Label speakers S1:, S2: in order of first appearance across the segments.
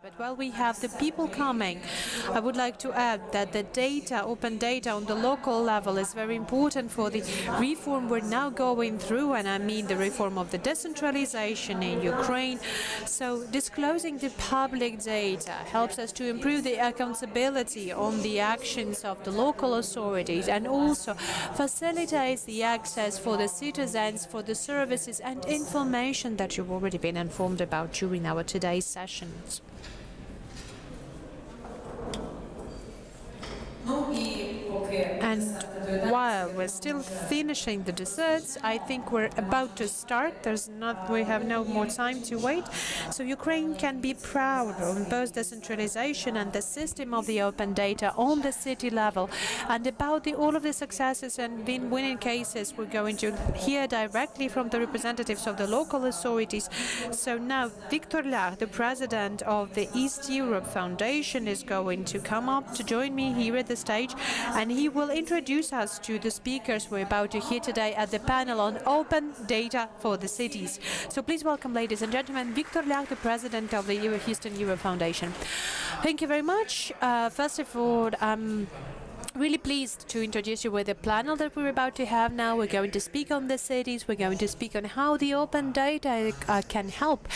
S1: But while we have the people coming, I would like to add that the data, open data on the local level is very important for the reform we're now going through, and I mean the reform of the decentralization in Ukraine. So disclosing the public data helps us to improve the accountability on the actions of the local authorities and also facilitates the access for the citizens for the services and information that you've already been informed about during our today's sessions. And while we're still finishing the desserts, I think we're about to start. We have no more time to wait. So Ukraine can be proud of both decentralization and the system of the open data on the city level. And about all of the successes and winning cases, we're going to hear directly from the representatives of the local authorities. So now Victor Lach, the president of the East Europe Foundation, is going to come up to join me here at the stage, and he will introduce us to the speakers we're about to hear today at the panel on open data for the cities. So please welcome, ladies and gentlemen, Victor Lach, the president of the Eastern Europe Foundation. Thank you very much. First of all, really pleased to introduce you with the panel that we're about to have now. We're going to speak on the cities. We're going to speak on how the open data can help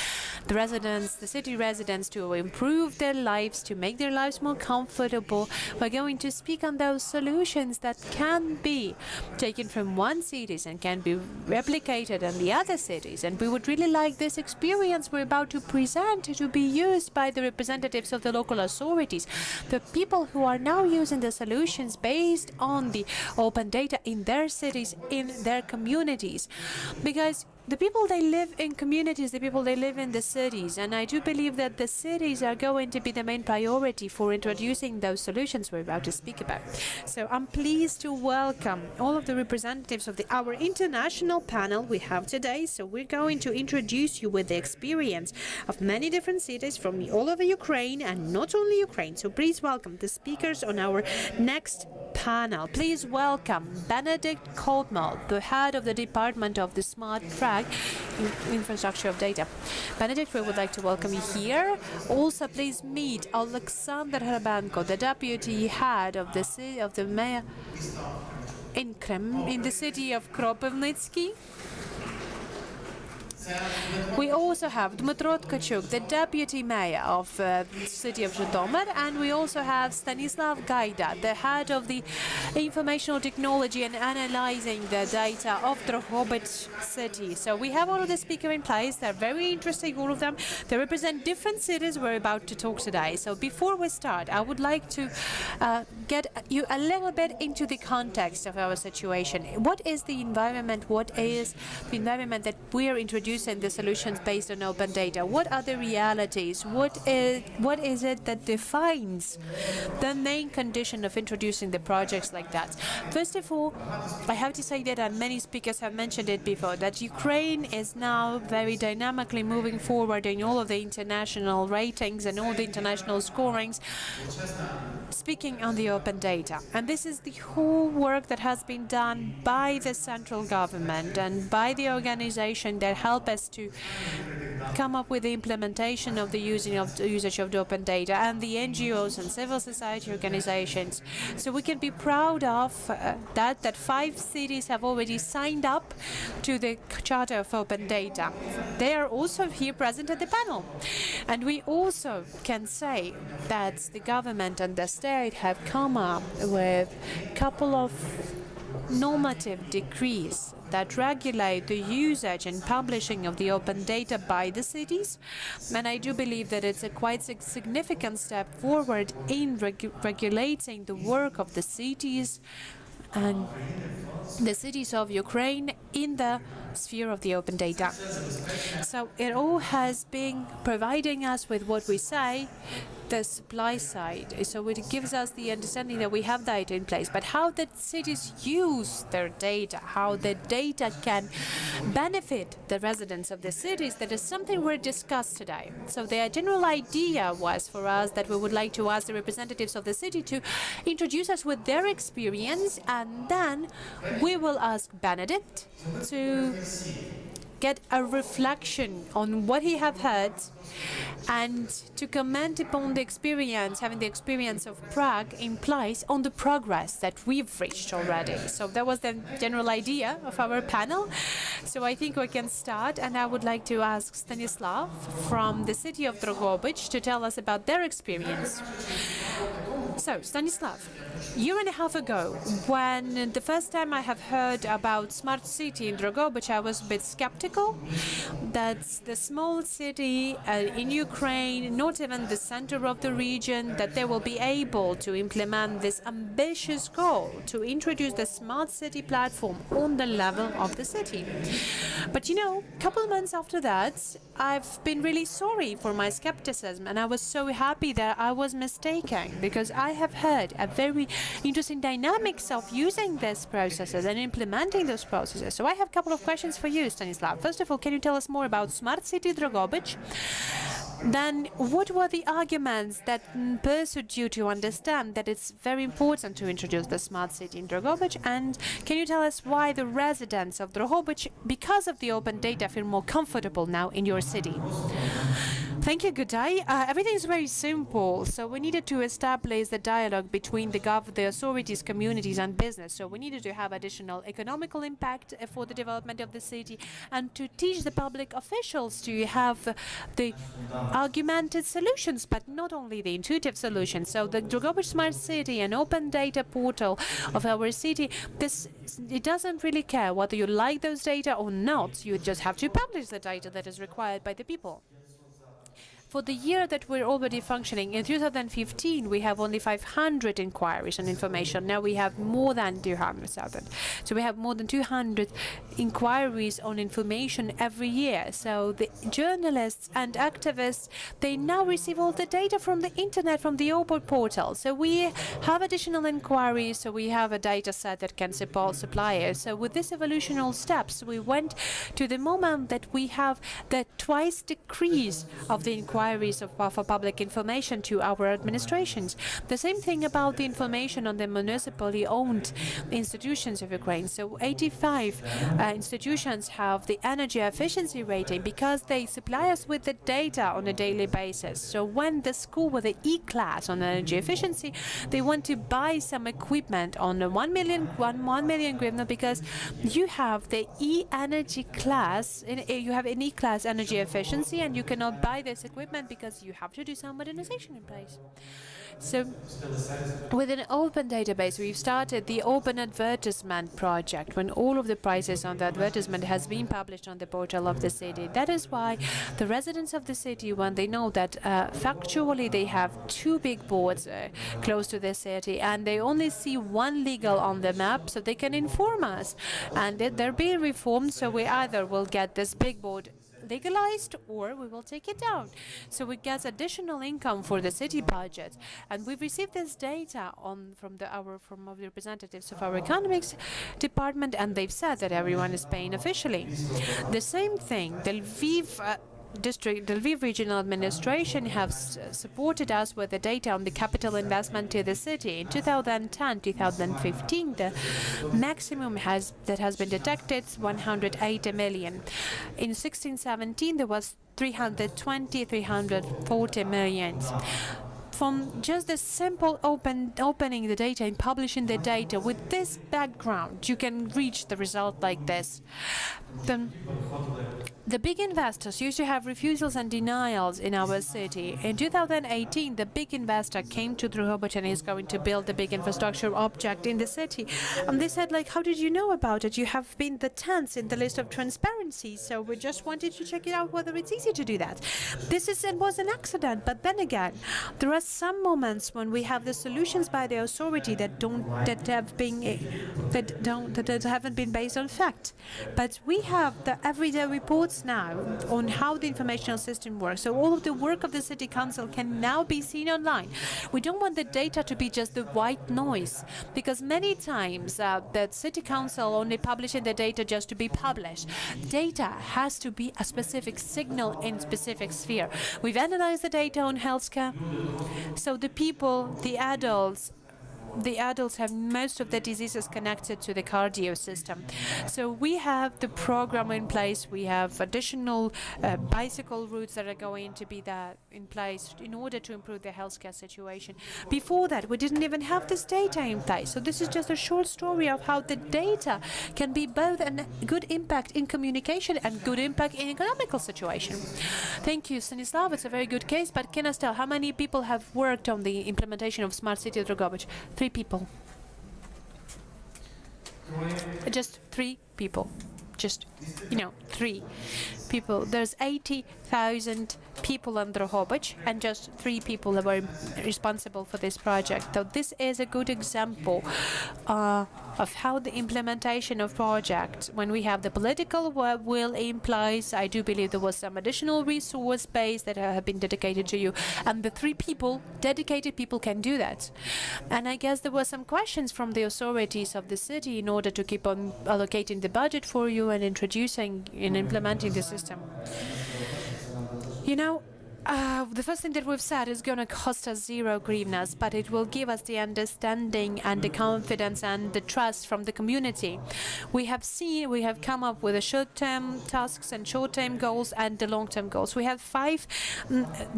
S1: the residents, the city residents, to improve their lives, to make their lives more comfortable. We're going to speak on those solutions that can be taken from one city and can be replicated in the other cities. And we would really like this experience we're about to present to be used by the representatives of the local authorities, the people who are now using the solutions based on the open data in their cities, in their communities. Because the people, they live in communities, the people, they live in the cities, and I do believe that the cities are going to be the main priority for introducing those solutions we're about to speak about. So I'm pleased to welcome all of the representatives of our international panel we have today. So we're going to introduce you with the experience of many different cities from all over Ukraine, and not only Ukraine. So please welcome the speakers on our next panel. Please welcome Benedikt Koldmal, the head of the Department of the Smart Track Infrastructure of Data. Benedikt, we would like to welcome you here. Also, please meet Alexander Hrabanko, the deputy head of the mayor in the city of Kropyvnytsky. We also have Dmytro Tkachuk, the deputy mayor of the city of Zhytomyr, and we also have Stanislav Gaida, the head of the informational technology and analyzing the data of Drohobych city. So we have all of the speakers in place. They're very interesting, all of them. They represent different cities we're about to talk today. So before we start, I would like to get you a little bit into the context of our situation. What is the environment? What is the environment that we're introducing the solutions based on open data? What are the realities? What is it that defines the main condition of introducing the projects like that? First of all, I have to say that, and many speakers have mentioned it before, that Ukraine is now very dynamically moving forward in all of the international ratings and all the international scorings, speaking on the open data. And this is the whole work that has been done by the central government and by the organization that help us to come up with the implementation of the usage of the open data, and the NGOs and civil society organizations. So we can be proud of that 5 cities have already signed up to the Charter of Open Data. They are also here present at the panel. And we also can say that the government and the state have come up with a couple of normative decrees that regulate the usage and publishing of the open data by the cities. And I do believe that it's a quite significant step forward in regulating the work of the cities and the cities of Ukraine in the sphere of the open data. So it all has been providing us with what we say, the supply side. So it gives us the understanding that we have data in place, but how the cities use their data, how the data can benefit the residents of the cities, that is something we're discussed today. So the general idea was for us that we would like to ask the representatives of the city to introduce us with their experience, and then we will ask Benedikt to get a reflection on what he have heard and to comment upon the experience, having the experience of Prague implies on the progress that we've reached already. So that was the general idea of our panel. So I think we can start, and I would like to ask Stanislav from the city of Drogobych to tell us about their experience. So, Stanislav, a year and a half ago, when the first time I have heard about smart city in Drogobych, I was a bit skeptical. That's the small city in Ukraine, not even the center of the region, that they will be able to implement this ambitious goal to introduce the smart city platform on the level of the city. But you know, a couple of months after that, I've been really sorry for my skepticism, and I was so happy that I was mistaken, because I have heard a very interesting dynamics of using these processes and implementing those processes. So I have a couple of questions for you, Stanislav. First of all, can you tell us more about Smart City Drogobych? Then what were the arguments that pursued you to understand that it's very important to introduce the smart city in Drogobych? And can you tell us why the residents of Drogobych, because of the open data, feel more comfortable now in your city? Thank you, good day. Everything is very simple. So we needed to establish the dialogue between the authorities, communities, and business. So we needed to have additional economical impact for the development of the city, and to teach the public officials to have the argumented solutions, but not only the intuitive solutions. So the Drogobych Smart City, an open data portal of our city, it doesn't really care whether you like those data or not. You just have to publish the data that is required by the people. For the year that we're already functioning, in 2015, we have only 500 inquiries and information. Now we have more than 200,000. So we have more than 200 inquiries on information every year. So the journalists and activists, they now receive all the data from the internet, from the open portal. So we have additional inquiries, so we have a data set that can support suppliers. So with these evolutionary steps, we went to the moment that we have the twice decrease of the inquiries for public information to our administrations. The same thing about the information on the municipally owned institutions of Ukraine. So 85 institutions have the energy efficiency rating because they supply us with the data on a daily basis. So when the school with the E-class on energy efficiency, they want to buy some equipment on the 1 million hryvnia, because you have the E-energy class, you have an E-class energy efficiency, and you cannot buy this equipment because you have to do some modernization in place. So with an open database, we've started the open advertisement project, when all of the prices on the advertisement has been published on the portal of the city. That is why the residents of the city, when they know that factually they have two big boards close to the city, and they only see one legal on the map, so they can inform us. And they're being reformed, so we either will get this big board legalized or we will take it down. So we get additional income for the city budget, and we've received this data from the representatives of our economics department, and they've said that everyone is paying officially. The same thing, the Lviv Regional Administration has supported us with the data on the capital investment to the city. In 2010-2015, the maximum that has been detected is 180 million. In 16-17, there was 340 million. From just the simple opening the data and publishing the data with this background, you can reach the result like this. The big investors used to have refusals and denials in our city. In 2018, the big investor came to Drogobych and is going to build a big infrastructure object in the city. And they said, like, how did you know about it? You have been the 10th in the list of transparency, so we just wanted to check it out whether it's easy to do that. It was an accident, but then again, there are some moments when we have the solutions by the authority that haven't been based on fact. But we have the everyday reports now on how the informational system works. So all of the work of the City Council can now be seen online. We don't want the data to be just the white noise, because many times the City Council only publishing the data just to be published. Data has to be a specific signal in specific sphere. We've analyzed the data on healthcare. So the people, the adults, the adults have most of the diseases connected to the cardio system. So we have the program in place. We have additional bicycle routes that are going to be there in place in order to improve the healthcare situation. Before that, we didn't even have this data in place. So this is just a short story of how the data can be both a good impact in communication and good impact in economical situation. Thank you, Stanislav. It's a very good case, but can I tell how many people have worked on the implementation of Smart City Drogovic? 3 people. Just 3 people. Just, 3 people. There's 80,000 people in Drogovic, and just 3 people that were responsible for this project. So this is a good example of how the implementation of projects, when we have the political will in place, I do believe there was some additional resource base that have been dedicated to you, and the 3 people, dedicated people, can do that. And I guess there were some questions from the authorities of the city in order to keep on allocating the budget for you and introducing and implementing the system. The first thing that we've said is going to cost us 0 hryvnias, but it will give us the understanding and the confidence and the trust from the community. We have come up with the short-term tasks and short-term goals and the long-term goals. We have 5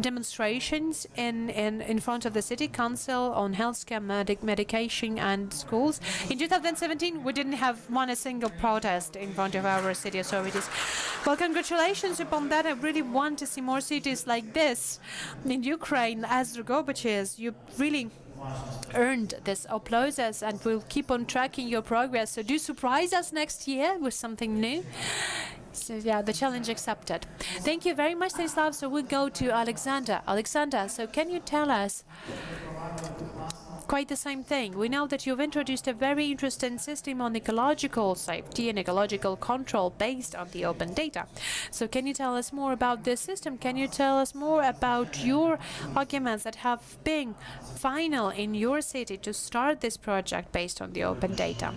S1: demonstrations in front of the city council on healthcare, medication and schools. In 2017, we didn't have a single protest in front of our city authorities. Well, congratulations upon that. I really want to see more cities like this in Ukraine. As Drogovic is, you really earned this applause, and we'll keep on tracking your progress. So do surprise us next year with something new. So yeah, the challenge accepted. Thank you very much, Stanislav. So we'll go to Alexander. Alexander, so can you tell us quite the same thing? We know that you've introduced a very interesting system on ecological safety and ecological control based on the open data. So can you tell us more about this system? Can you tell us more about your arguments that have been final in your city to start this project based on the open data?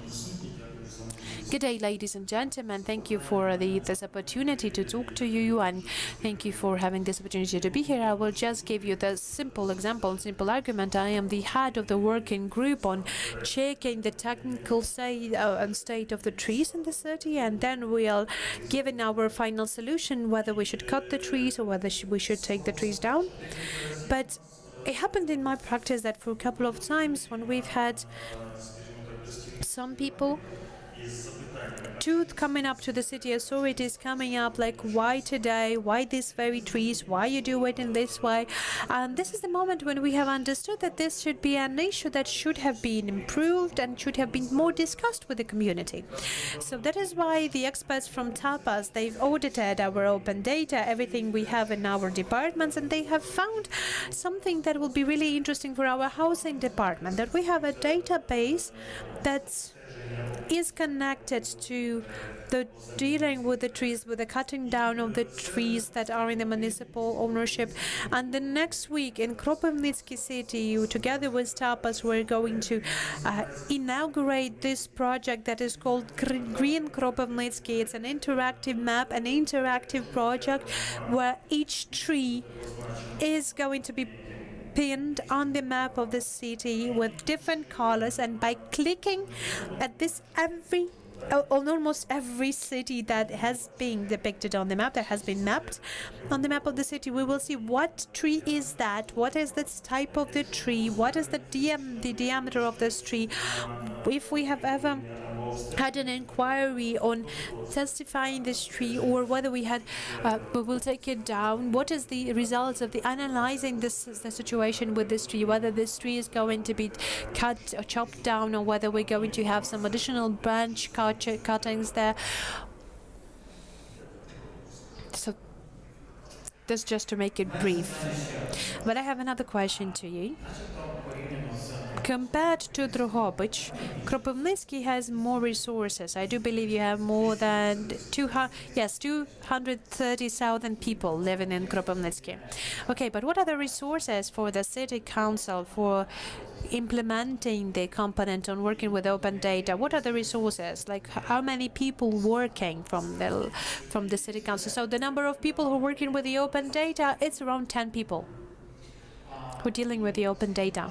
S1: Good day, ladies and gentlemen. Thank you for this opportunity to talk to you, and thank you for having this opportunity to be here. I will just give you the simple example, simple argument. I am the head of the working group on checking the technical state of the trees in the city, and then we'll give in our final solution whether we should cut the trees or whether we should take the trees down. But it happened in my practice that for a couple of times when we've had some people coming up to the city authorities, coming up like, why today, why these very trees, why you do it in this way. And this is the moment when we have understood that this should be an issue that should have been improved and should have been more discussed with the community. So that is why the experts from TAPAS, they've audited our open data, everything we have in our departments, and they have found something that will be really interesting for our housing department, that we have a database that's is connected to the dealing with the trees, with the cutting down of the trees that are in the municipal ownership. And the next week in Kropyvnytsky city, together with TAPAS, we're going to inaugurate this project that is called Green Kropyvnytsky. It's an interactive map, an interactive project where each tree is going to be pinned on the map of the city with different colors, and by clicking at this, almost every city that has been depicted on the map, that has been mapped on the map of the city, we will see what tree is that, what is the type of the tree, what is the diameter of this tree, if we have ever had an inquiry on testifying this tree, or whether we will take it down, what is the results of the analyzing the situation with this tree, whether this tree is going to be cut or chopped down, or whether we're going to have some additional branch cuttings there. So that's just to make it brief. But I have another question to you. Compared to Drogovic, Kropyvnytsky has more resources. I do believe you have more than 230,000 people living in Kropyvnytsky. Okay, but what are the resources for the city council for implementing the component on working with open data? What are the resources? Like, how many people working from the city council? So the number of people who are working with the open data, it's around 10 people who are dealing with the open data.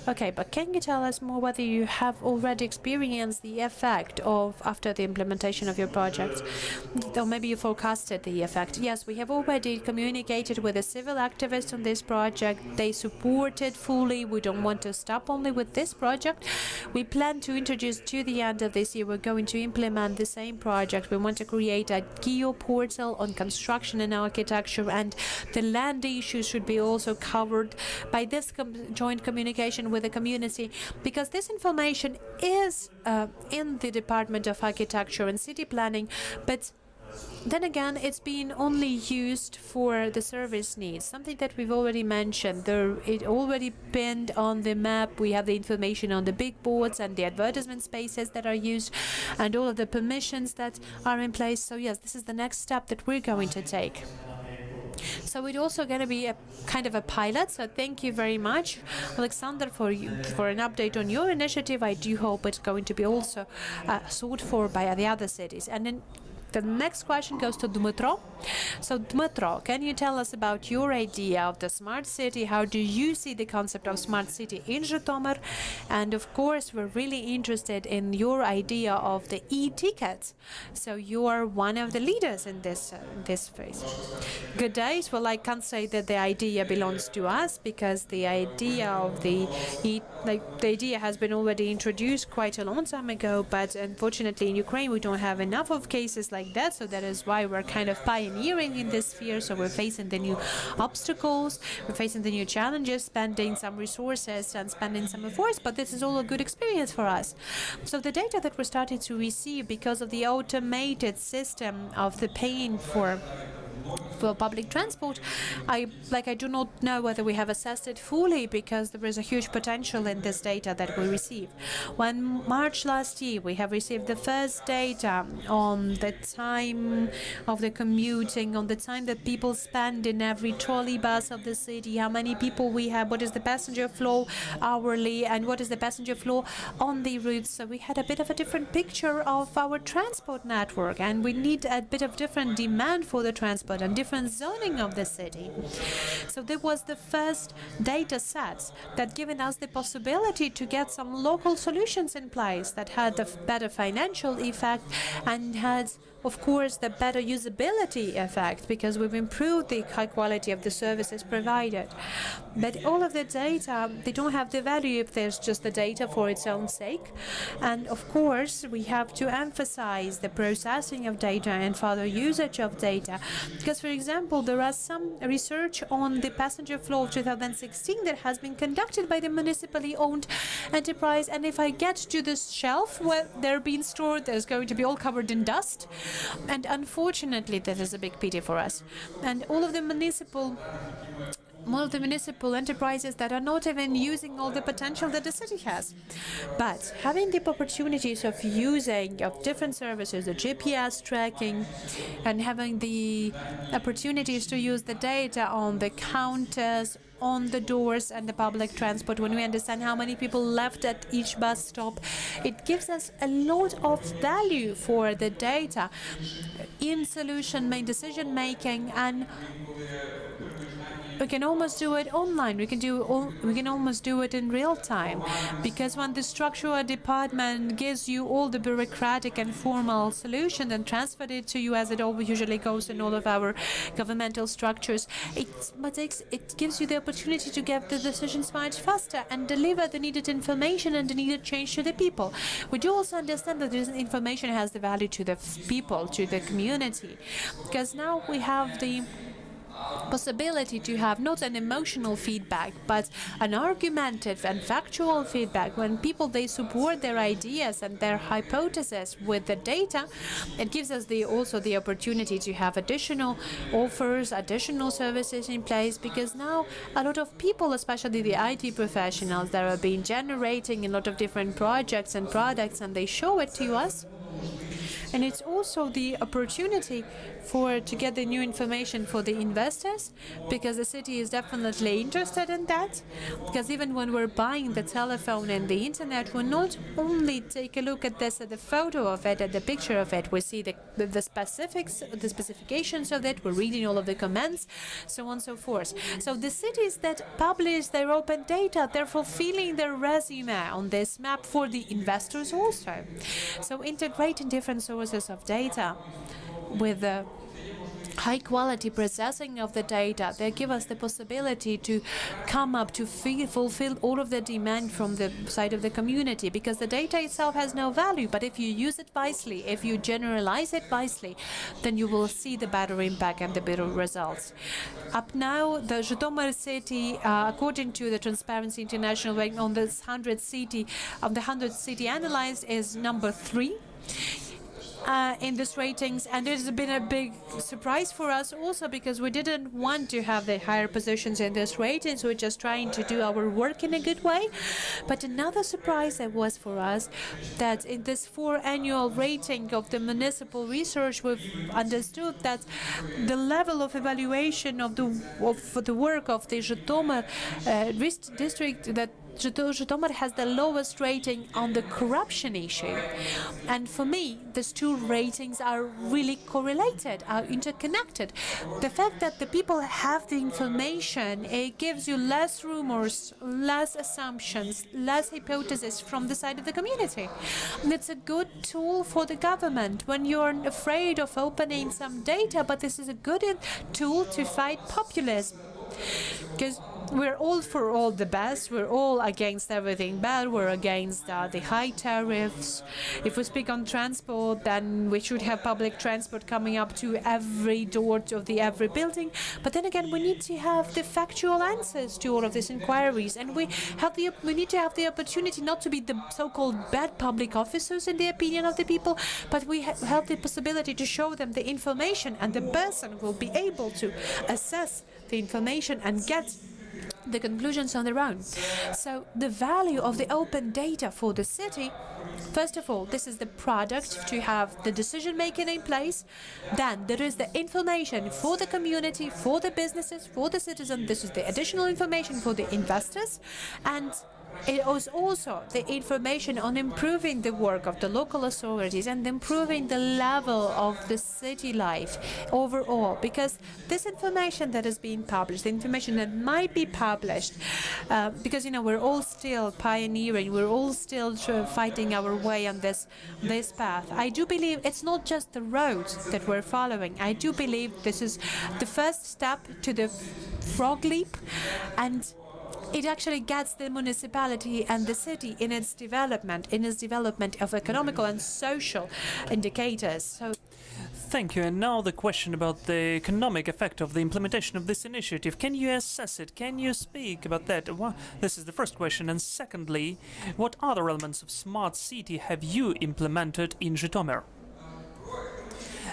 S1: Okay, but can you tell us more whether you have already experienced the effect of after the implementation of your project? Or maybe you forecasted the effect. Yes, we have already communicated with the civil activists on this project. They support it fully. We don't want to stop only with this project. We plan to introduce to the end of this year, we're going to implement the same project. We want to create a geo portal on construction and architecture, and the land issues should be also covered by this joint communication with the community, because this information is in the Department of Architecture and City Planning, but then again, it's been only used for the service needs, something that we've already mentioned. It already pinned on the map. We have the information on the big boards and the advertisement spaces that are used and all of the permissions that are in place. So yes, this is the next step that we're going to take. So it's also going to be a kind of a pilot. So thank you very much, Alexander, for an update on your initiative. I do hope it's going to be also sought for by the other cities. And then the next question goes to Dmytro. So Dmytro, can you tell us about your idea of the smart city? How do you see the concept of smart city in Zhytomyr? And of course, we're really interested in your idea of the e-tickets. So you are one of the leaders in this phase. Good days. Well, I can't say that the idea belongs to us, because the idea of the idea has been already introduced quite a long time ago. But unfortunately, in Ukraine, we don't have enough of cases like that, so that is why we're kind of pioneering in this sphere. So we're facing the new obstacles, we're facing the new challenges, spending some resources and spending some efforts, but this is all a good experience for us. So the data that we're starting to receive because of the automated system of the paying for public transport, I do not know whether we have assessed it fully, because there is a huge potential in this data that we receive. When March last year, we have received the first data on the time of the commuting, on the time that people spend in every trolley bus of the city, how many people we have, what is the passenger flow hourly, and what is the passenger flow on the routes. So we had a bit of a different picture of our transport network, and we need a bit of different demand for the transport and different zoning of the city. So there was the first data sets that given us the possibility to get some local solutions in place that had a better financial effect and had, of course, the better usability effect, because we've improved the high quality of the services provided. But all of the data, they don't have the value if there's just the data for its own sake. And of course, we have to emphasize the processing of data and further usage of data. Because, for example, there are some research on the passenger flow of 2016 that has been conducted by the municipally owned enterprise. And if I get to this shelf where they're being stored, there's going to be all covered in dust. And unfortunately, that is a big pity for us. And all of the municipal enterprises that are not even using all the potential that the city has. But having the opportunities of using of different services, the GPS tracking, and having the opportunities to use the data on the counters, on the doors and the public transport, when we understand how many people left at each bus stop, it gives us a lot of value for the data in decision making, and we can almost do it online. We can almost do it in real time, because when the structural department gives you all the bureaucratic and formal solution and transferred it to you, as it always usually goes in all of our governmental structures, it gives you the opportunity to get the decisions much faster and deliver the needed information and the needed change to the people. We do also understand that this information has the value to the people, to the community, because now we have the possibility to have not an emotional feedback, but an argumentative and factual feedback. When people, they support their ideas and their hypotheses with the data, it gives us also the opportunity to have additional offers, additional services in place, because now a lot of people, especially the IT professionals, that have been generating a lot of different projects and products, and they show it to us. And it's also the opportunity to get the new information for the investors, because the city is definitely interested in that. Because even when we're buying the telephone and the internet, we not only take a look at this, at the photo of it, at the picture of it, we see the specifics, the specifications of it, we're reading all of the comments, so on and so forth. So the cities that publish their open data, they're fulfilling their resume on this map for the investors also. So integrating different sources of data with the high quality processing of the data, they give us the possibility to come up to fulfill all of the demand from the side of the community, because the data itself has no value, but if you use it wisely, if you generalize it wisely, then you will see the better impact and the better results. Up now, the Zhytomyr city, according to the Transparency International, on this 100 city, of the 100 city analyzed, is number 3. In this ratings, and it has been a big surprise for us also, because we didn't want to have the higher positions in this ratings. We're just trying to do our work in a good way. But another surprise that was for us, that in this 4 annual rating of the municipal research, we've understood that the level of evaluation of the work of the Zhytomyr district, that Zhytomyr has the lowest rating on the corruption issue. And for me, these 2 ratings are really correlated, are interconnected. The fact that the people have the information, it gives you less rumors, less assumptions, less hypotheses from the side of the community. And it's a good tool for the government when you're afraid of opening some data, but this is a good tool to fight populism. Because we're all for all the best, we're all against everything bad, we're against the high tariffs. If we speak on transport, then we should have public transport coming up to every door of every building. But then again, we need to have the factual answers to all of these inquiries, and we need to have the opportunity not to be the so-called bad public officers in the opinion of the people, but we have the possibility to show them the information, and the person will be able to assess the information and get the conclusions on their own. So the value of the open data for the city, first of all, this is the product to have the decision making in place. Then there is the information for the community, for the businesses, for the citizens. This is the additional information for the investors, and it was also the information on improving the work of the local authorities and improving the level of the city life overall, because this information that is being published, the information that might be published, because we're all still pioneering, we're all still fighting our way on this path. I do believe it's not just the road that we're following. I do believe this is the first step to the frog leap, and it actually gets the municipality and the city in its development of economical and social indicators. So,
S2: thank you. And now the question about the economic effect of the implementation of this initiative. Can you assess it? Can you speak about that? This is the first question. And secondly, what other elements of smart city have you implemented in Zhytomyr?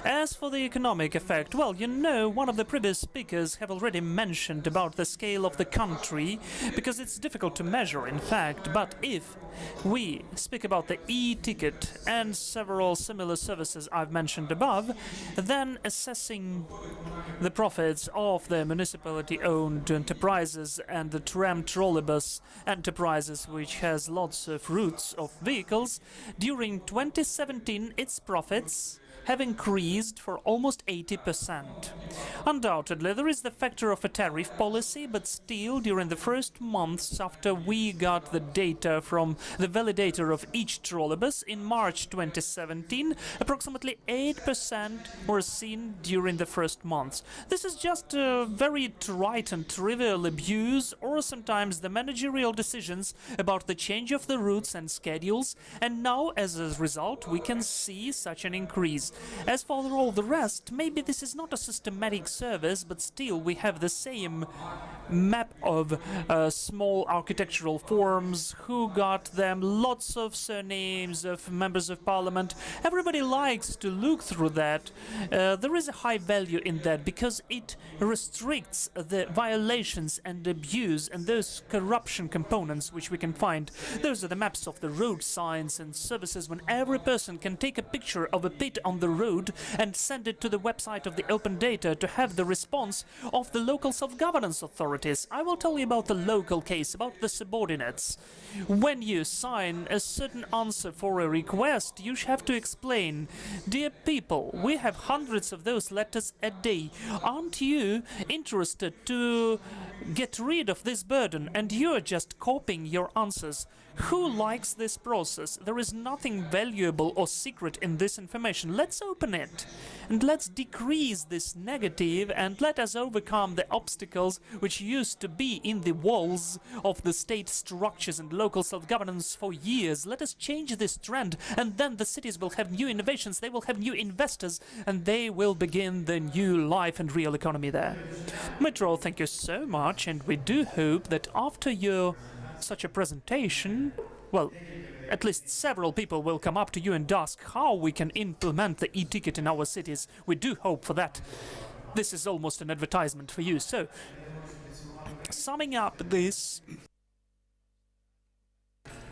S2: As for the economic effect, well, one of the previous speakers have already mentioned about the scale of the country, because it's difficult to measure, in fact. But if we speak about the e-ticket and several similar services I've mentioned above, then assessing the profits of the municipality-owned enterprises and the tram trolleybus enterprises, which has lots of routes of vehicles, during 2017 its profits have increased for almost 80%. Undoubtedly, there is the factor of a tariff policy, but still, during the first months after we got the data from the validator of each trolleybus in March 2017, approximately 8% were seen during the first months. This is just a very trite and trivial abuse, or sometimes the managerial decisions about the change of the routes and schedules, and now, as a result, we can see such an increase. As for all the rest, maybe this is not a systematic service, but still we have the same map of small architectural forms, who got them, lots of surnames of members of parliament. Everybody likes to look through that. There is a high value in that because it restricts the violations and abuse and those corruption components which we can find. Those are the maps of the road signs and services when every person can take a picture of a pit on the road and send it to the website of the Open Data to have the response of the local self-governance authorities. I will tell you about the local case, about the subordinates. When you sign a certain answer for a request, you have to explain, dear people, we have hundreds of those letters a day. Aren't you interested to get rid of this burden? And you're just copying your answers. Who likes this process? There is nothing valuable or secret in this information. Let's open it and let's decrease this negative and let us overcome the obstacles which used to be in the walls of the state structures and local self-governance for years. Let us change this trend, and then the cities will have new innovations, they will have new investors, and they will begin the new life and real economy there. Metro, thank you so much, and we do hope that after your such a presentation, well, at least several people will come up to you and ask how we can implement the e-ticket in our cities. We do hope for that. This is almost an advertisement for you. So, summing up this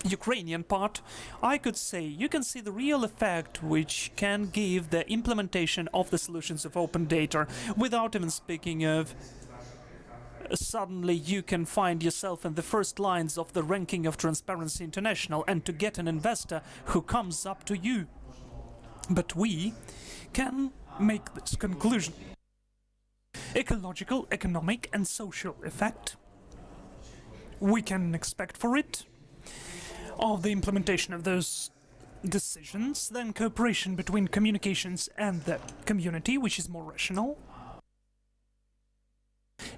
S2: Ukrainian part, I could say you can see the real effect which can give the implementation of the solutions of open data without even speaking of suddenly you can find yourself in the first lines of the ranking of Transparency International and to get an investor who comes up to you. But we can make this conclusion. Ecological, economic and social effect we can expect for it of the implementation of those decisions, then cooperation between communications and the community, which is more rational.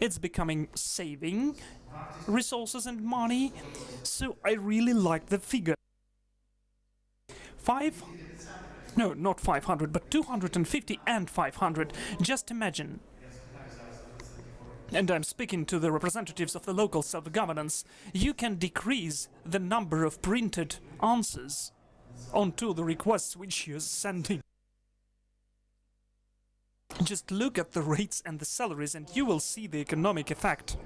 S2: It's becoming saving resources and money, so I really like the figure. Not 500, but 250 and 500. Just imagine. And I'm speaking to the representatives of the local self-governance. You can decrease the number of printed answers onto the requests which you're sending. Just look at the rates and the salaries and you will see the economic effect.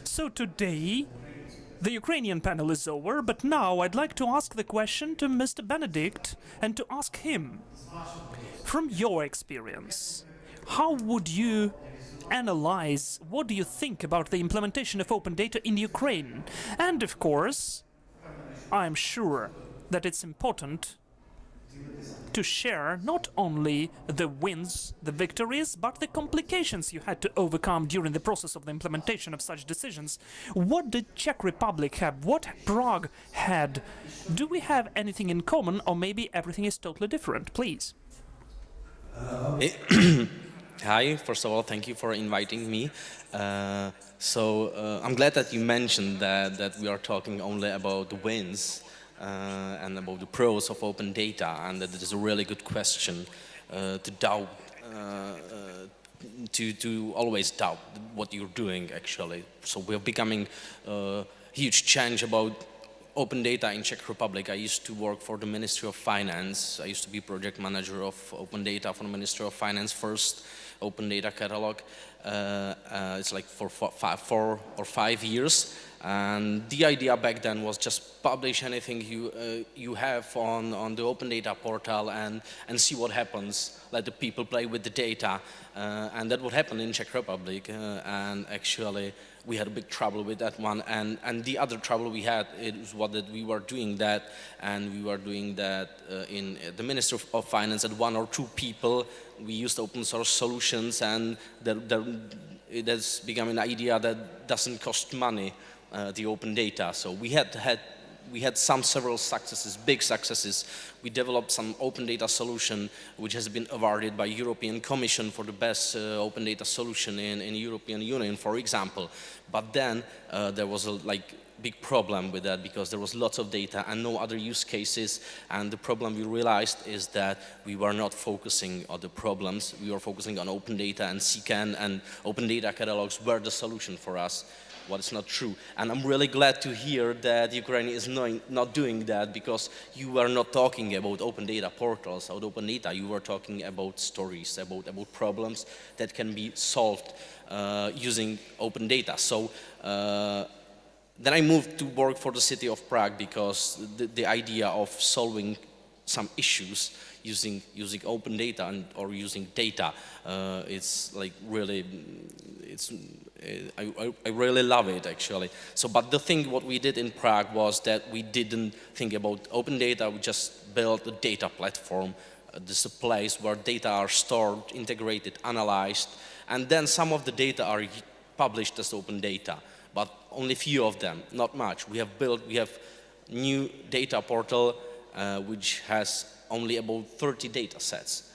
S2: So today, the Ukrainian panel is over, but now I'd like to ask the question to Mr. Benedict and to ask him, from your experience, how would you analyze, what do you think about the implementation of open data in Ukraine? And of course, I'm sure that it's important to share not only the wins, the victories, but the complications you had to overcome during the process of the implementation of such decisions. What did Czech Republic have? What Prague had? Do we have anything in common, or maybe everything is totally different? Please.
S3: Hi, first of all, thank you for inviting me. I'm glad that you mentioned that we are talking only about the wins and about the pros of open data, and that it is a really good question to doubt, to always doubt what you're doing actually. So we're becoming a huge change about open data in Czech Republic. I used to work for the Ministry of Finance. I used to be project manager of open data for the Ministry of Finance first. Open data catalog. It's like for 4 or 5 years, and the idea back then was just publish anything you have on the open data portal and see what happens. Let the people play with the data, and that would happen in Czech Republic. And actually, we had a big trouble with that one. And the other trouble we had is that we were doing that, and we were doing that in the Ministry of Finance at 1 or 2 people. We used open source solutions, and it has become an idea that doesn't cost money, the open data. So we had we had several successes, big successes. We developed some open data solution which has been awarded by European Commission for the best open data solution in European Union, for example. But then there was a big problem with that because there was lots of data and no other use cases, and the problem we realized is that we were not focusing on the problems. We were focusing on open data, and CCAN and open data catalogs were the solution for us. What is not true. And I'm really glad to hear that Ukraine is not doing that, because you were not talking about open data portals, about open data. You were talking about stories, about problems that can be solved using open data. So then I moved to work for the city of Prague, because the idea of solving some issues using open data or using data, it's like really, I really love it actually. So, but the thing what we did in Prague was that we didn't think about open data. We just built a data platform. This is a place where data are stored, integrated, analyzed, and then some of the data are published as open data, but only few of them, not much. We have new data portal which has only about 30 data sets,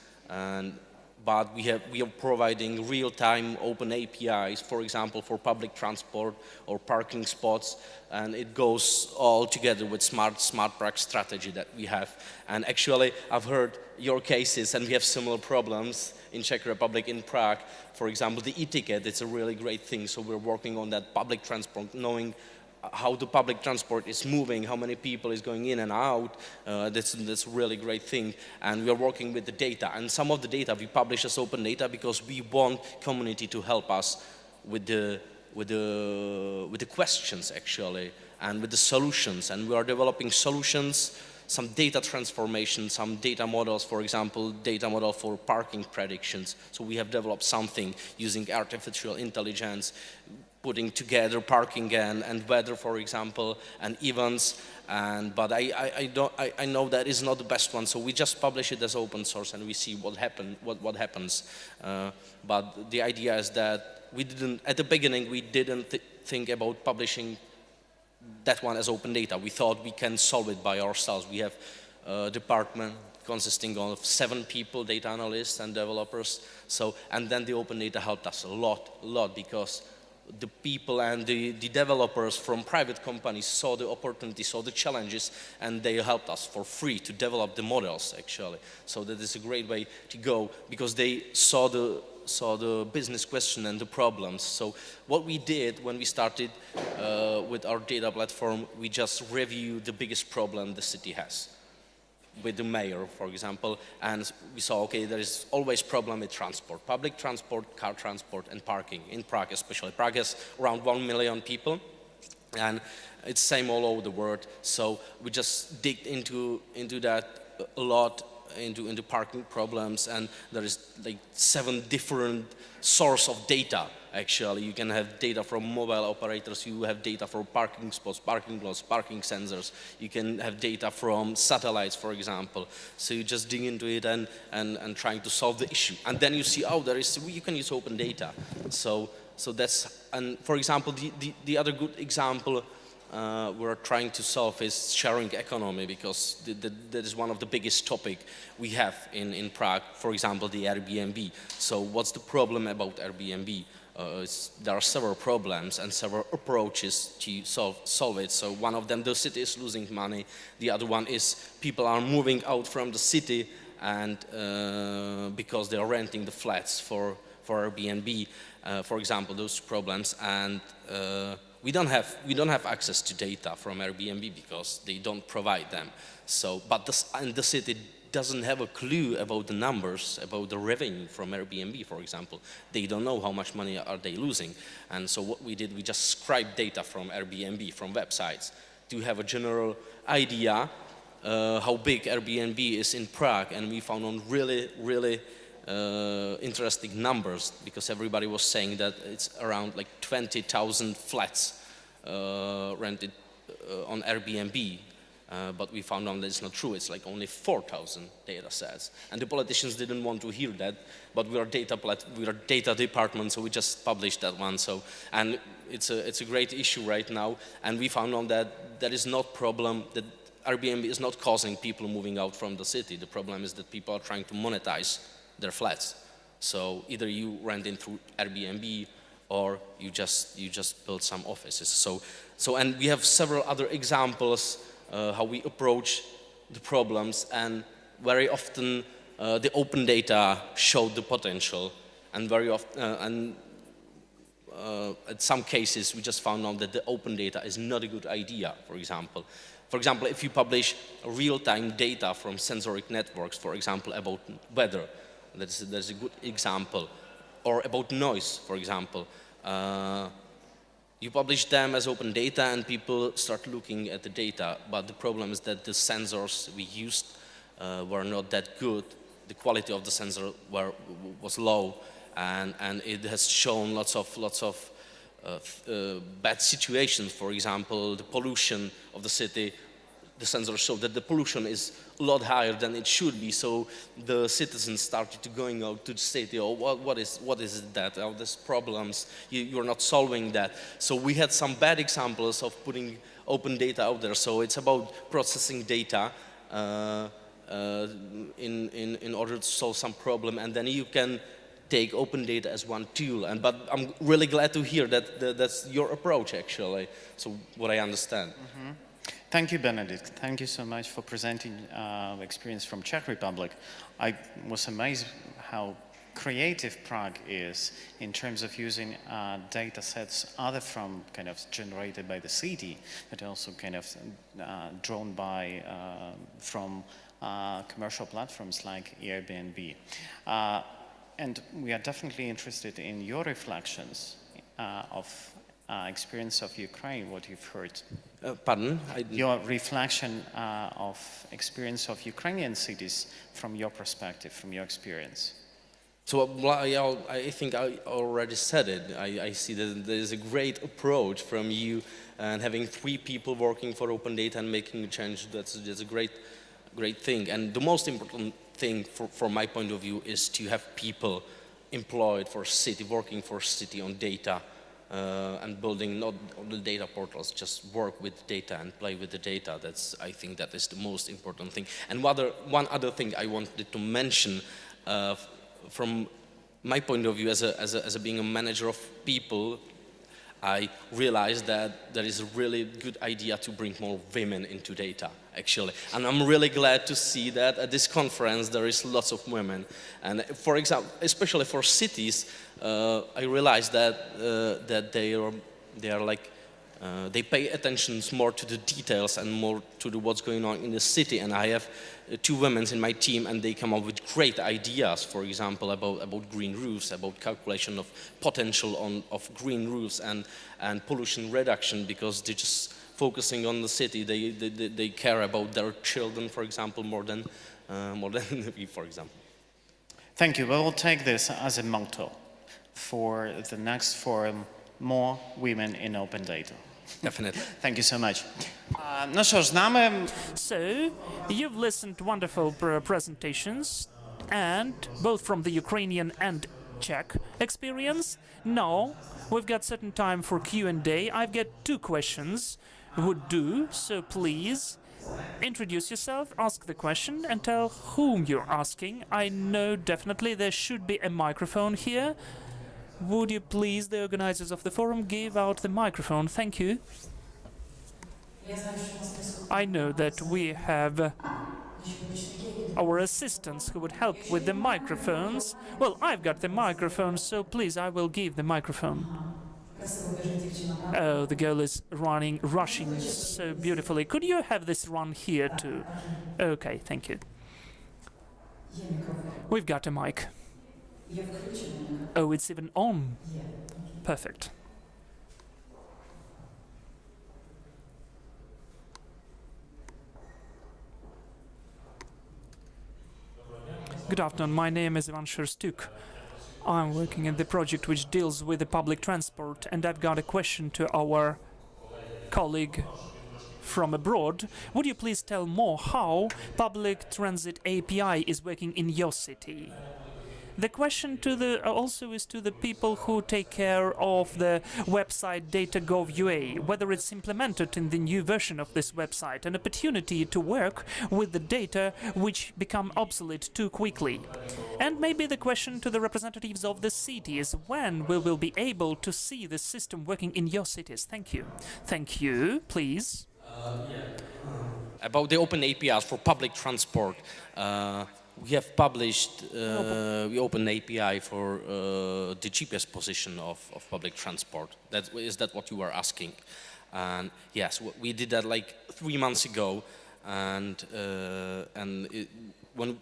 S3: but we are providing real-time open APIs, for example, for public transport or parking spots, and it goes all together with smart Prague strategy that we have. And actually, I've heard your cases, and we have similar problems in Czech Republic, in Prague. For example, the e-ticket, it's a really great thing, so we're working on that public transport, knowing how the public transport is moving, how many people is going in and out. That's a really great thing, and we are working with the data. And some of the data we publish as open data because we want community to help us with the questions actually, and with the solutions. And we are developing solutions, some data transformation, some data models, for example, data model for parking predictions. So we have developed something using artificial intelligence, putting together parking and weather, for example, and events. But I know that is not the best one, so we just publish it as open source and we see what happens. But the idea is that at the beginning we didn't think about publishing that one as open data. We thought we can solve it by ourselves. We have a department consisting of 7 people, data analysts and developers. And then the open data helped us a lot, because the people and the developers from private companies saw the opportunity, saw the challenges, and they helped us for free to develop the models actually. So that is a great way to go, because they saw the business question and the problems. So what we did when we started with our data platform, we just reviewed the biggest problem the city has with the mayor, for example, and we saw, okay, there is always problem with transport, public transport, car transport, and parking, in Prague especially. Prague has around 1 million people, and it's same all over the world. So we just digged into that a lot, into parking problems, and there is like 7 different source of data actually. You can have data from mobile operators, you have data from parking spots, parking lots, parking sensors, you can have data from satellites, for example. So you just dig into it and trying to solve the issue, and then you see, oh, you can use open data. So that's, and for example, the other good example we're trying to solve is sharing economy, because that is one of the biggest topic we have in Prague. For example, the Airbnb. So what's the problem about Airbnb? There are several problems and several approaches to solve it. So one of them, the city is losing money. The other one is people are moving out from the city, and because they are renting the flats for Airbnb, for example, those problems. And we don't have access to data from Airbnb because they don't provide them. So, but the city doesn't have a clue about the numbers, about the revenue from Airbnb, for example. They don't know how much money are they losing. And so what we did, we just scraped data from Airbnb, from websites, to have a general idea how big Airbnb is in Prague. And we found on really interesting numbers, because everybody was saying that it's around like 20,000 flats rented on Airbnb But we found out that it's not true. It's like only 4,000 data sets. And the politicians didn't want to hear that, but we are data department, so we just published that one. So, and it's a great issue right now. And we found out that that is not problem, that Airbnb is not causing people moving out from the city. The problem is that people are trying to monetize their flats. So either you rent in through Airbnb or you just build some offices. So and we have several other examples how we approach the problems, and very often the open data showed the potential, and very often in some cases we just found out that the open data is not a good idea. For example, if you publish real-time data from sensoric networks, for example, about weather, that's a good example, or about noise, for example. You publish them as open data and people start looking at the data, but the problem is that the sensors we used were not that good. The quality of the sensor was low, and it has shown lots of bad situations. For example, the pollution of the city. The sensors show that the pollution is a lot higher than it should be, so the citizens started to going out to the city, oh, what is that? Oh, there's problems, you're not solving that. So we had some bad examples of putting open data out there. So it's about processing data in order to solve some problem, and then you can take open data as one tool. But I'm really glad to hear that that's your approach, actually, so what I understand.
S4: Mm-hmm. Thank you, Benedict. Thank you so much for presenting experience from Czech Republic. I was amazed how creative Prague is in terms of using data sets other from kind of generated by the city, but also kind of drawn by from commercial platforms like Airbnb. And we are definitely interested in your reflections of experience of Ukraine, what you've heard.
S3: Pardon?
S4: Your reflection of experience of Ukrainian cities from your perspective, from your experience.
S3: So I think I already said it. I see that there is a great approach from you, and having 3 people working for open data and making a change, that's a great thing. And the most important thing from my point of view is to have people employed for city, working for city on data. And building not the data portals, just work with data and play with the data. I think that is the most important thing. And one other thing I wanted to mention, from my point of view as being a manager of people, I realized that there is a really good idea to bring more women into data, actually. And I'm really glad to see that at this conference there is lots of women. And for example, especially for cities, I realized that they are like they pay attention more to the details and more to what's going on in the city. And I have 2 women in my team, and they come up with great ideas, for example, about green roofs, about calculation of potential of green roofs and pollution reduction, because they're just focusing on the city. They care about their children, for example, more than me, for example.
S4: Thank you. We will take this as a motto for the next forum: more women in open data.
S3: Definitely.
S4: Thank you so much. No що ж, з нами...
S2: So, you've listened to wonderful presentations, and both from the Ukrainian and Czech experience. Now, we've got certain time for Q&A. I've got 2 questions would do, so please introduce yourself, ask the question, and tell whom you're asking. I know definitely there should be a microphone here. Would you please, the organizers of the forum, give out the microphone? Thank you. I know that we have our assistants who would help with the microphones. Well, I've got the microphone, so please, I will give the microphone. Oh, the girl is rushing so beautifully. Could you have this run here too? Okay, thank you. We've got a mic. Oh, it's even on. Perfect. Good afternoon, my name is Ivan Sherstuk. I'm working in the project which deals with the public transport, and I've got a question to our colleague from abroad. Would you please tell more how public transit API is working in your city? The question to the also is to the people who take care of the website data.gov.ua, whether it's implemented in the new version of this website, an opportunity to work with the data which become obsolete too quickly. And maybe the question to the representatives of the cities, when we will be able to see the system working in your cities. Thank you. Thank you, please.
S3: About the open APIs for public transport, we have published the open API for the GPS position of public transport. Is that what you were asking? And yes, we did that like 3 months ago, and when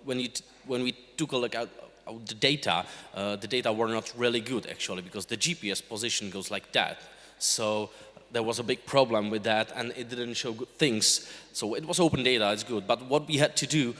S3: we took a look at the data were not really good actually, because the GPS position goes like that. So there was a big problem with that, and it didn't show good things. So it was open data, it's good. But what we had to do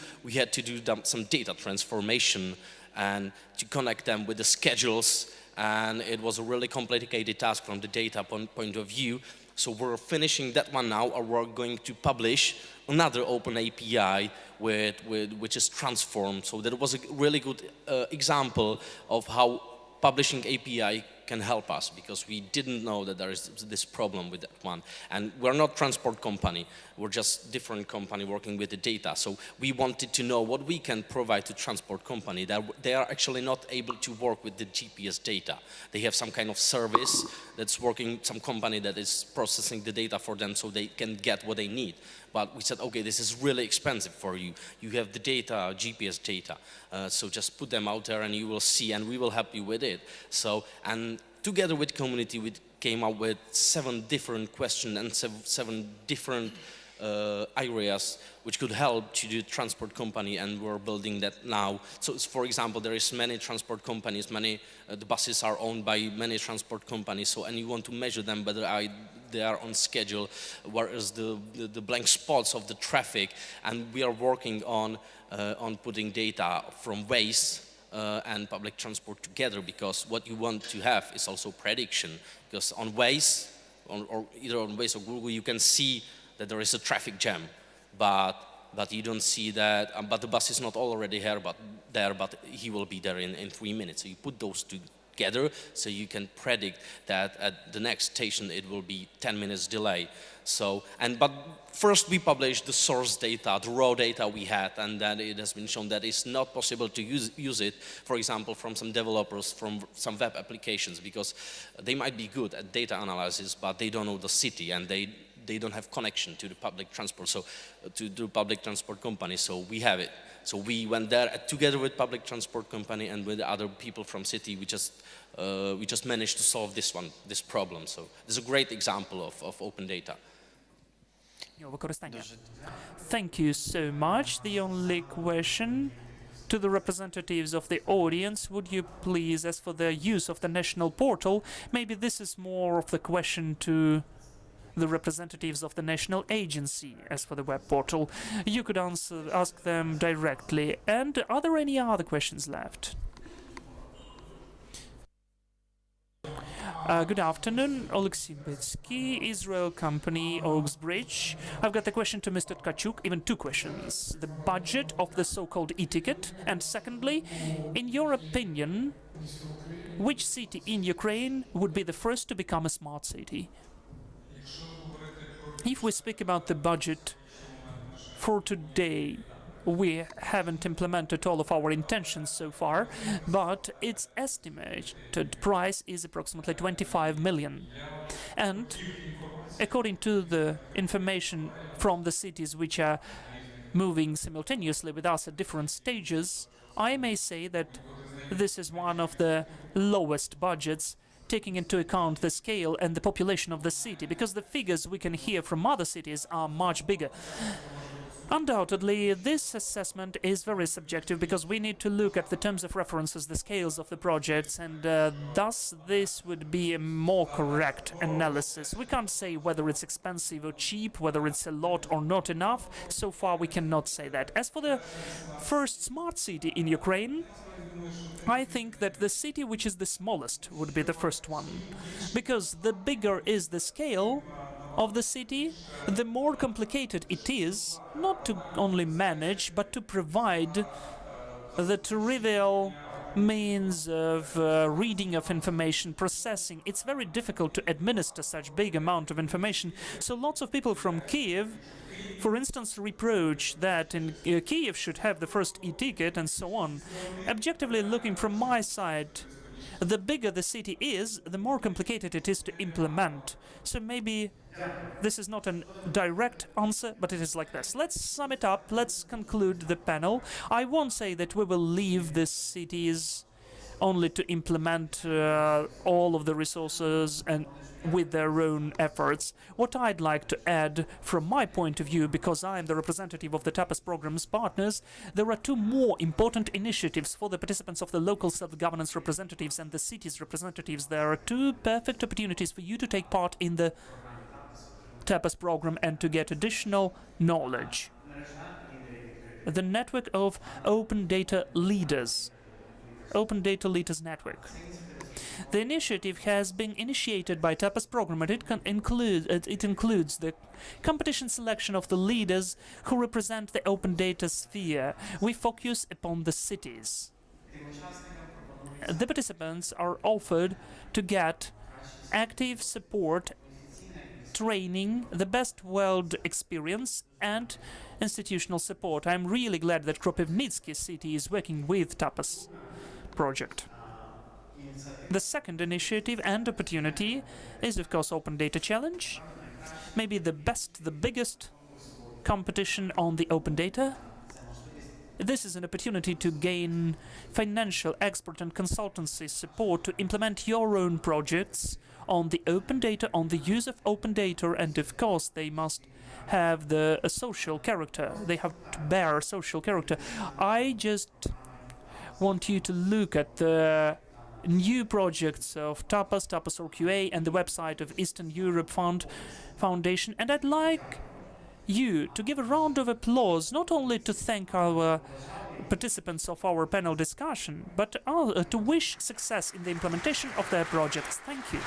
S3: some data transformation and to connect them with the schedules. And it was a really complicated task from the data point of view. So we're finishing that one now, and we're going to publish another open API which is transformed. So that was a really good example of how publishing API can help us, because we didn't know that there is this problem with that one. And we're not transport company, we're just different company working with the data. So we wanted to know what we can provide to transport company, that they are actually not able to work with the GPS data. They have some kind of service that's working, some company that is processing the data for them so they can get what they need. But we said, okay, this is really expensive for you. You have the data, GPS data, so just put them out there and you will see, and we will help you with it. So, and together with community, we came up with 7 different questions and 7 different areas which could help to do transport company, and we're building that now. So, for example, there is many transport companies, the buses are owned by many transport companies, so, and you want to measure them whether they are on schedule, where is the blank spots of the traffic, and we are working on putting data from Waze and public transport together, because what you want to have is also prediction, because on Waze, or either on Waze or Google, you can see that there is a traffic jam, but you don't see that, but the bus is not already here, but he will be there in 3 minutes. So you put those together, so you can predict that at the next station it will be 10 minutes delay. So, but first we published the source data, the raw data we had, and then it has been shown that it's not possible to use it, for example, from some developers, from some web applications, because they might be good at data analysis, but they don't know the city, and they don't have connection to the public transport, so to the public transport company, so we have it. So we went there together with public transport company and with other people from city. We just managed to solve this problem. So this is a great example of open data.
S2: Thank you so much. The only question to the representatives of the audience, would you please, as for the use of the national portal, maybe this is more of the question to the representatives of the national agency. As for the web portal, you could ask them directly. And are there any other questions left? Good afternoon, Oleksiy Betsky, Israel company, Oaksbridge. I've got the question to Mr. Tkachuk, even 2 questions. The budget of the so-called e-ticket, and secondly, in your opinion, which city in Ukraine would be the first to become a smart city? If we speak about the budget for today, we haven't implemented all of our intentions so far, but its estimated price is approximately 25 million. And according to the information from the cities which are moving simultaneously with us at different stages, I may say that this is one of the lowest budgets, taking into account the scale and the population of the city, because the figures we can hear from other cities are much bigger. Undoubtedly, this assessment is very subjective, because we need to look at the terms of references, the scales of the projects, and thus this would be a more correct analysis. We can't say whether it's expensive or cheap, whether it's a lot or not enough. So far we cannot say that. As for the first smart city in Ukraine, I think that the city which is the smallest would be the first one, because the bigger is the scale, of the city, the more complicated it is, not to only manage, but to provide the trivial means of reading of information, processing. It's very difficult to administer such big amount of information. So lots of people from Kiev, for instance, reproach that in Kiev should have the first e-ticket and so on. Objectively looking from my side, the bigger the city is, the more complicated it is to implement. So maybe this is not a direct answer, but it is like this. Let's sum it up. Let's conclude the panel. I won't say that we will leave the cities only to implement all of the resources and with their own efforts. What I'd like to add from my point of view, because I'm the representative of the TAPAS program's partners, there are two more important initiatives for the participants of the local self-governance representatives and the city's representatives. There are two perfect opportunities for you to take part in the TAPAS program and to get additional knowledge. The network of Open Data Leaders. Open Data Leaders Network. The initiative has been initiated by TAPAS program, and it includes the competition selection of the leaders who represent the open data sphere. We focus upon the cities. The participants are offered to get active support, training, the best world experience, and institutional support. I'm really glad that Kropivnitsky city is working with TAPAS project. The second initiative and opportunity is, of course, Open Data Challenge. Maybe the best, the biggest competition on the open data. This is an opportunity to gain financial, expert and consultancy support to implement your own projects on the open data, on the use of open data, and of course they must have a social character. They have to bear a social character. I just want you to look at the new projects of TAPAS, TAPAS ORQA, and the website of Eastern Europe Foundation, and I'd like you to give a round of applause, not only to thank our participants of our panel discussion, but to wish success in the implementation of their projects. Thank you.